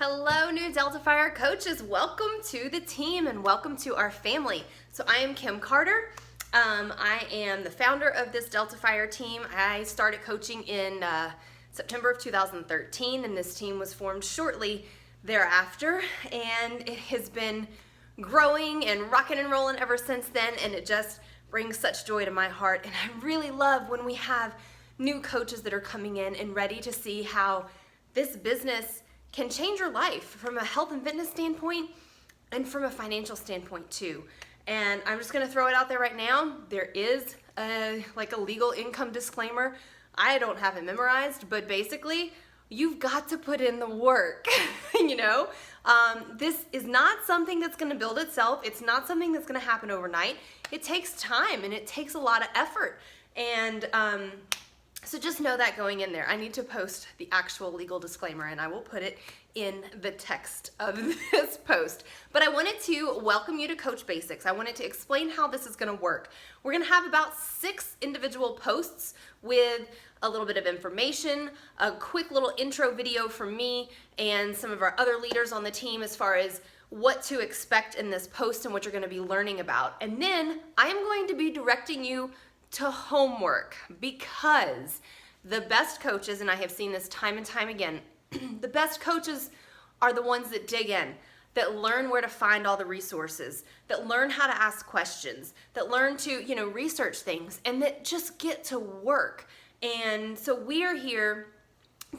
Hello, new Delta Fire coaches. Welcome to the team and welcome to our family. So I am Kim Carter. I am the founder of this Delta Fire team. I started coaching in September of 2013, and this team was formed shortly thereafter, and it has been growing and rocking and rolling ever since then, and it just brings such joy to my heart. And I really love when we have new coaches that are coming in and ready to see how this business can change your life from a health and fitness standpoint and from a financial standpoint too. And I'm just gonna throw it out there right now. There is a legal income disclaimer. I don't have it memorized, but basically you've got to put in the work, you know? This is not something that's gonna build itself. It's not something that's gonna happen overnight. It takes time and it takes a lot of effort. And so just know that going in there. I need to post the actual legal disclaimer, and I will put it in the text of this post. But I wanted to welcome you to Coach Basics. I wanted to explain how this is gonna work. We're gonna have about 6 individual posts with a little bit of information, a quick little intro video from me and some of our other leaders on the team as far as what to expect in this post and what you're gonna be learning about. And then I am going to be directing you to homework, because the best coaches, and I have seen this time and time again, the best coaches are the ones that dig in, that learn where to find all the resources, that learn how to ask questions, that learn to, research things, and that just get to work. And so we are here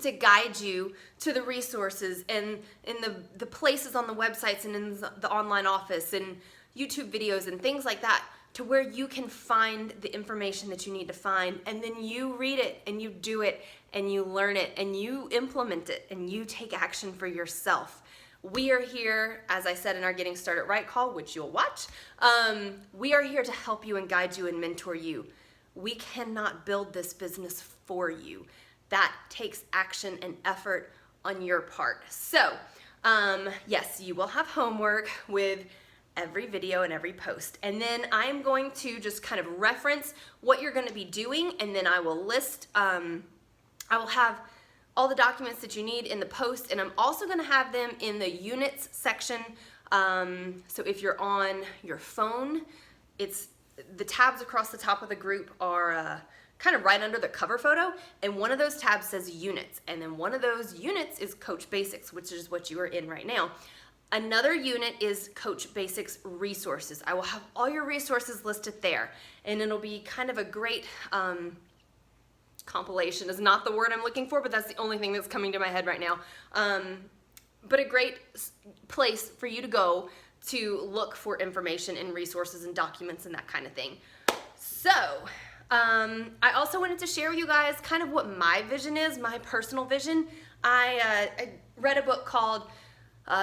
to guide you to the resources and in the places on the websites and in the online office and YouTube videos and things like that, to where you can find the information that you need to find, and then you read it and you do it and you learn it and you implement it and you take action for yourself. We are here, as I said in our Getting Started Right call, which you'll watch, we are here to help you and guide you and mentor you. We cannot build this business for you. That takes action and effort on your part. So, yes, you will have homework with every video and every post. And then I'm going to just kind of reference what you're going to be doing, and then I will list, I will have all the documents that you need in the post, and I'm also going to have them in the units section. So if you're on your phone, it's the tabs across the top of the group are kind of right under the cover photo, and one of those tabs says units, and then one of those units is Coach Basics, which is what you are in right now. Another unit is Coach Basics Resources. I will have all your resources listed there, and it'll be kind of a great compilation is not the word I'm looking for, but that's the only thing that's coming to my head right now. But a great place for you to go to look for information and resources and documents and that kind of thing. So I also wanted to share with you guys kind of what my vision is, my personal vision. I read a book called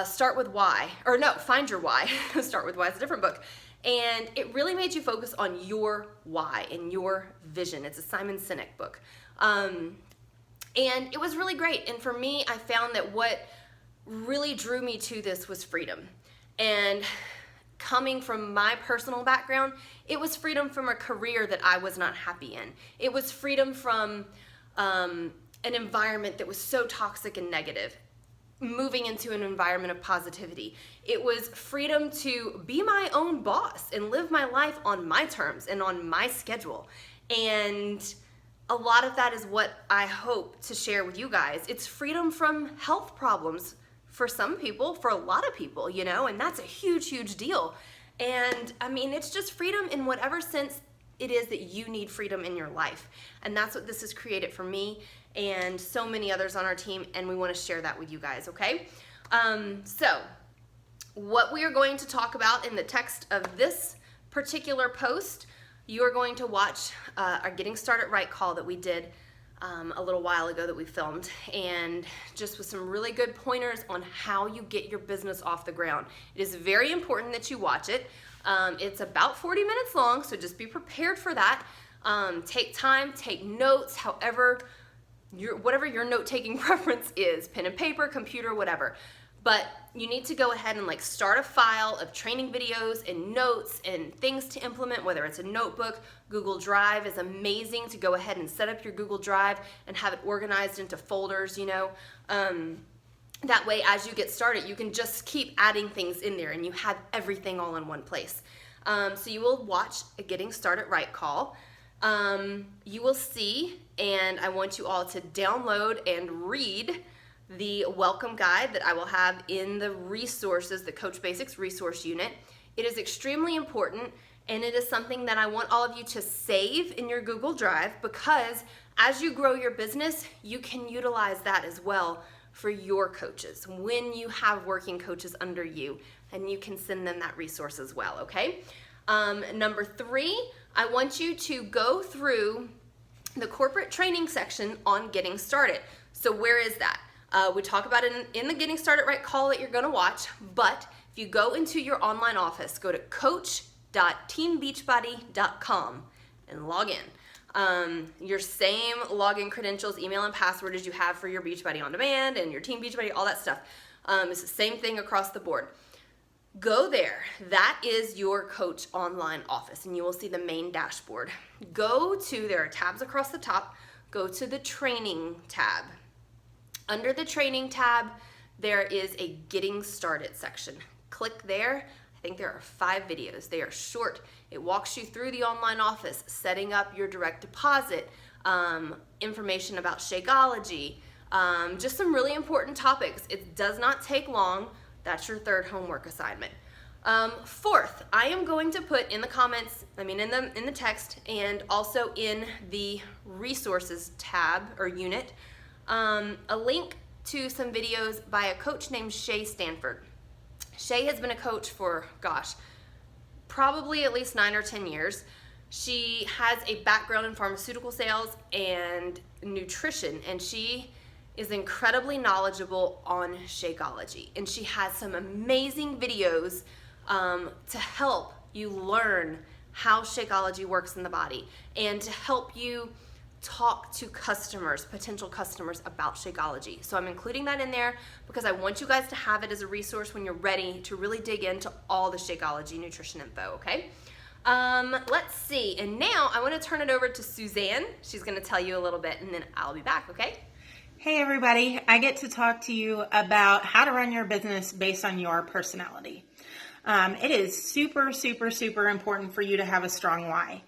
Start With Why, or no, Find Your Why. Start With Why is a different book. And it really made you focus on your why and your vision. It's a Simon Sinek book. And it was really great. And for me, I found that what really drew me to this was freedom. And coming from my personal background, it was freedom from a career that I was not happy in. It was freedom from an environment that was so toxic and negative, moving into an environment of positivity. It was freedom to be my own boss and live my life on my terms and on my schedule. And a lot of that is what I hope to share with you guys. It's freedom from health problems for some people, for a lot of people, and that's a huge, huge deal. And I mean, it's just freedom in whatever sense it is that you need freedom in your life. And that's what this has created for me and so many others on our team, and we want to share that with you guys, okay? So what we are going to talk about in the text of this particular post, you are going to watch our Getting Started Right call that we did a little while ago that we filmed, and just with some really good pointers on how you get your business off the ground. It is very important that you watch it. It's about 40 minutes long, so just be prepared for that. Take time, take notes, whatever your note-taking preference is, pen and paper, computer, whatever. But you need to go ahead and start a file of training videos and notes and things to implement, whether it's a notebook. Google Drive is amazing to go ahead and set up your Google Drive and have it organized into folders, That way, as you get started, you can just keep adding things in there and you have everything all in one place. So you will watch a Getting Started Right call. You will see, and I want you all to download and read the welcome guide that I will have in the resources, the Coach Basics resource unit. It is extremely important, and it is something that I want all of you to save in your Google Drive, because as you grow your business, you can utilize that as well for your coaches when you have working coaches under you, and you can send them that resource as well, okay? Number 3, I want you to go through the corporate training section on Getting Started. So where is that? We talk about it in the Getting Started Right call that you're going to watch, but if you go into your online office, go to coach.teambeachbody.com and log in. Your same login credentials, email and password as you have for your Beachbody On Demand and your Team Beachbody, all that stuff. It's the same thing across the board. Go there. That is your Coach online office, and you will see the main dashboard. There are tabs across the top. Go to the training tab. Under the training tab, there is a Getting Started section. Click there. I think there are 5 videos. They are short. It walks you through the online office, setting up your direct deposit, information about Shakeology, just some really important topics. It does not take long. That's your 3rd homework assignment. 4th, I am going to put in the comments, in the text, and also in the resources tab or unit, a link to some videos by a coach named Shay Stanford. Shay has been a coach for, probably at least 9 or 10 years. She has a background in pharmaceutical sales and nutrition, and she is incredibly knowledgeable on Shakeology. And she has some amazing videos to help you learn how Shakeology works in the body and to help you talk to potential customers about Shakeology. So I'm including that in there because I want you guys to have it as a resource when you're ready to really dig into all the Shakeology nutrition info, okay? Let's see, and now I want to turn it over to Suzanne. She's going to tell you a little bit, and then I'll be back, okay? Hey everybody, I get to talk to you about how to run your business based on your personality. It is super, super, super important for you to have a strong why.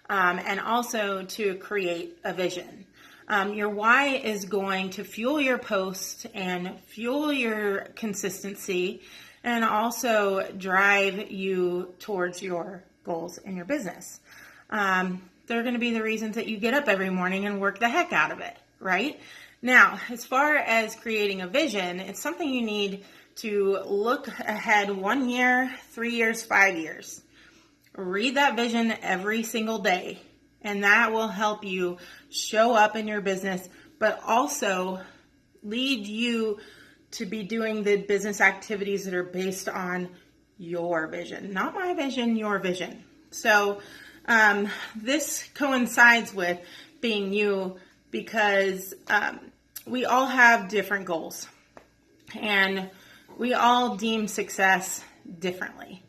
And also to create a vision. Your why is going to fuel your post and fuel your consistency and also drive you towards your goals in your business. They're going to be the reasons that you get up every morning and work the heck out of it, right? Now, as far as creating a vision, it's something you need to look ahead 1 year, 3 years, 5 years. Read that vision every single day, and that will help you show up in your business, but also lead you to be doing the business activities that are based on your vision. Not my vision, your vision. So this coincides with being you because we all have different goals, and we all deem success differently.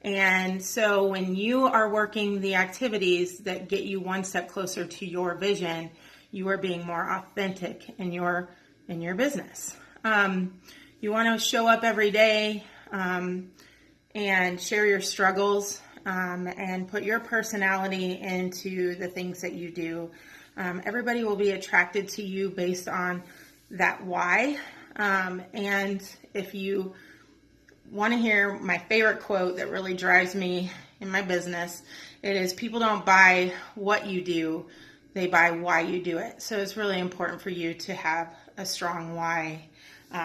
And so when you are working the activities that get you one step closer to your vision, you are being more authentic in your business. You want to show up every day and share your struggles and put your personality into the things that you do. Everybody will be attracted to you based on that why. And if you want to hear my favorite quote that really drives me in my business, it is, people don't buy what you do, they buy why you do it. So it's really important for you to have a strong why,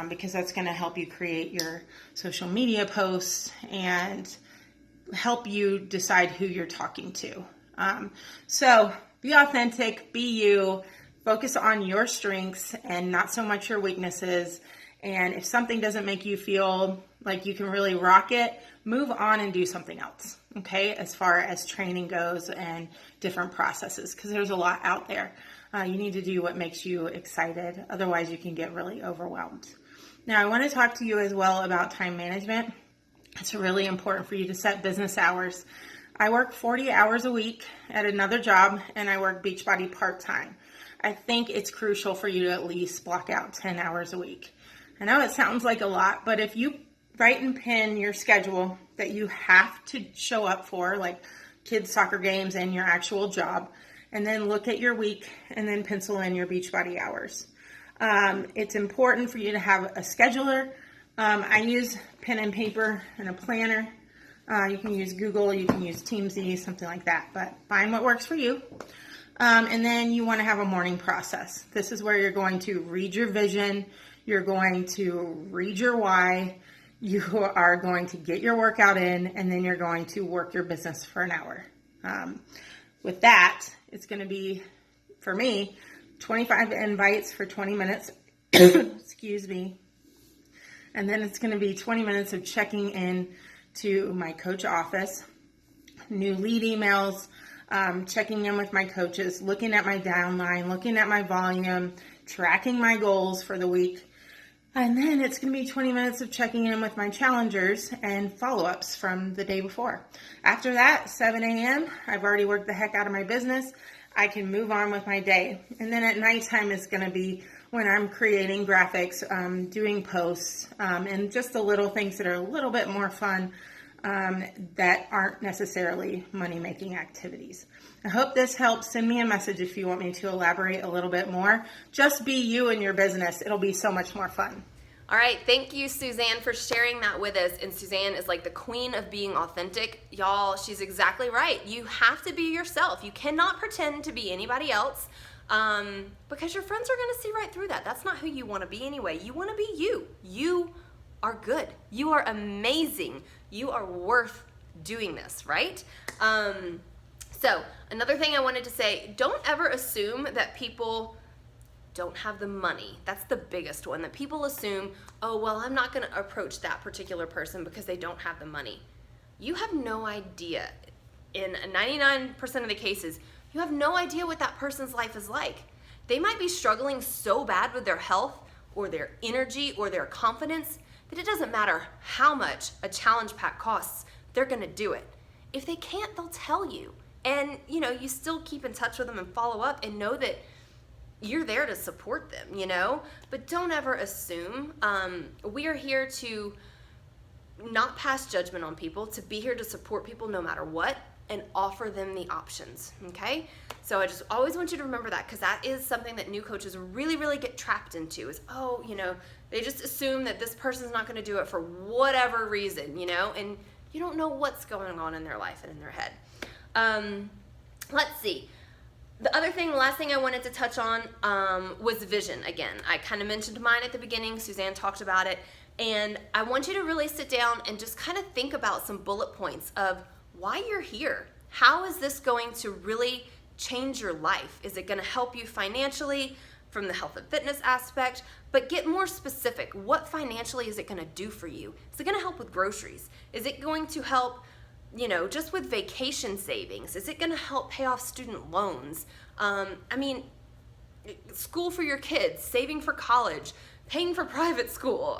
because that's going to help you create your social media posts and help you decide who you're talking to. So be authentic, be you, focus on your strengths and not so much your weaknesses. And if something doesn't make you feel like you can really rock it, move on and do something else, okay, as far as training goes and different processes, because there's a lot out there. You need to do what makes you excited. Otherwise, you can get really overwhelmed. Now, I want to talk to you as well about time management. It's really important for you to set business hours. I work 40 hours a week at another job, and I work Beachbody part-time. I think it's crucial for you to at least block out 10 hours a week. I know it sounds like a lot, but if you write and pin your schedule that you have to show up for, like kids' soccer games and your actual job, and then look at your week and then pencil in your Beachbody hours. It's important for you to have a scheduler. I use pen and paper and a planner. You can use Google, you can use Teamsy, something like that, but find what works for you. And then you want to have a morning process. This is where you're going to read your vision, you're going to read your why, you are going to get your workout in, and then you're going to work your business for an hour. With that, it's going to be, for me, 25 invites for 20 minutes. Excuse me. And then it's going to be 20 minutes of checking in to my coach office, new lead emails, checking in with my coaches, looking at my downline, looking at my volume, tracking my goals for the week. And then it's going to be 20 minutes of checking in with my challengers and follow-ups from the day before. After that, 7 a.m., I've already worked the heck out of my business. I can move on with my day. And then at nighttime is going to be when I'm creating graphics, doing posts, and just the little things that are a little bit more fun that aren't necessarily money-making activities. I hope this helps. Send me a message if you want me to elaborate a little bit more. Just be you in your business. It'll be so much more fun. All right, thank you, Suzanne, for sharing that with us. And Suzanne is like the queen of being authentic. Y'all, she's exactly right. You have to be yourself. You cannot pretend to be anybody else because your friends are going to see right through that. That's not who you want to be anyway. You want to be you. You are good. You are amazing. You are worth doing this, right? So another thing I wanted to say, don't ever assume that people don't have the money. That's the biggest one, that people assume, oh, well, I'm not going to approach that particular person because they don't have the money. You have no idea. In 99% of the cases, you have no idea what that person's life is like. They might be struggling so bad with their health or their energy or their confidence that it doesn't matter how much a challenge pack costs, they're going to do it. If they can't, they'll tell you. And, you still keep in touch with them and follow up and know that you're there to support them, But don't ever assume. We are here to not pass judgment on people, to be here to support people no matter what and offer them the options, okay? So I just always want you to remember that, because that is something that new coaches really, really get trapped into is, they just assume that this person's not going to do it for whatever reason, and you don't know what's going on in their life and in their head. Let's see. The last thing I wanted to touch on was vision. Again, I kind of mentioned mine at the beginning. Suzanne talked about it. And I want you to really sit down and just kind of think about some bullet points of why you're here. How is this going to really change your life? Is it going to help you financially from the health and fitness aspect? But get more specific. What financially is it going to do for you? Is it going to help with groceries? Is it going to help just with vacation savings? Is it going to help pay off student loans? School for your kids, saving for college, paying for private school,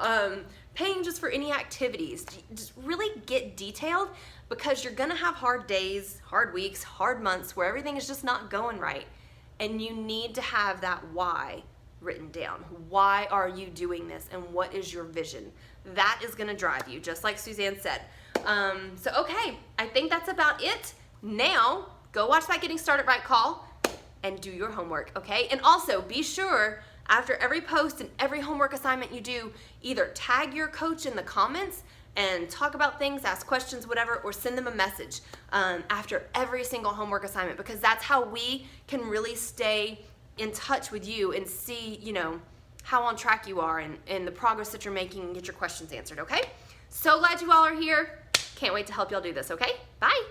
paying just for any activities. Just really get detailed, because you're going to have hard days, hard weeks, hard months where everything is just not going right. And you need to have that why written down. Why are you doing this, and what is your vision? That is going to drive you, just like Suzanne said. Okay, I think that's about it. Now, go watch that Getting Started Right call and do your homework, okay? And also, be sure, after every post and every homework assignment you do, either tag your coach in the comments and talk about things, ask questions, whatever, or send them a message after every single homework assignment, because that's how we can really stay in touch with you and see, how on track you are and the progress that you're making and get your questions answered, okay? So glad you all are here. Can't wait to help y'all do this, okay? Bye.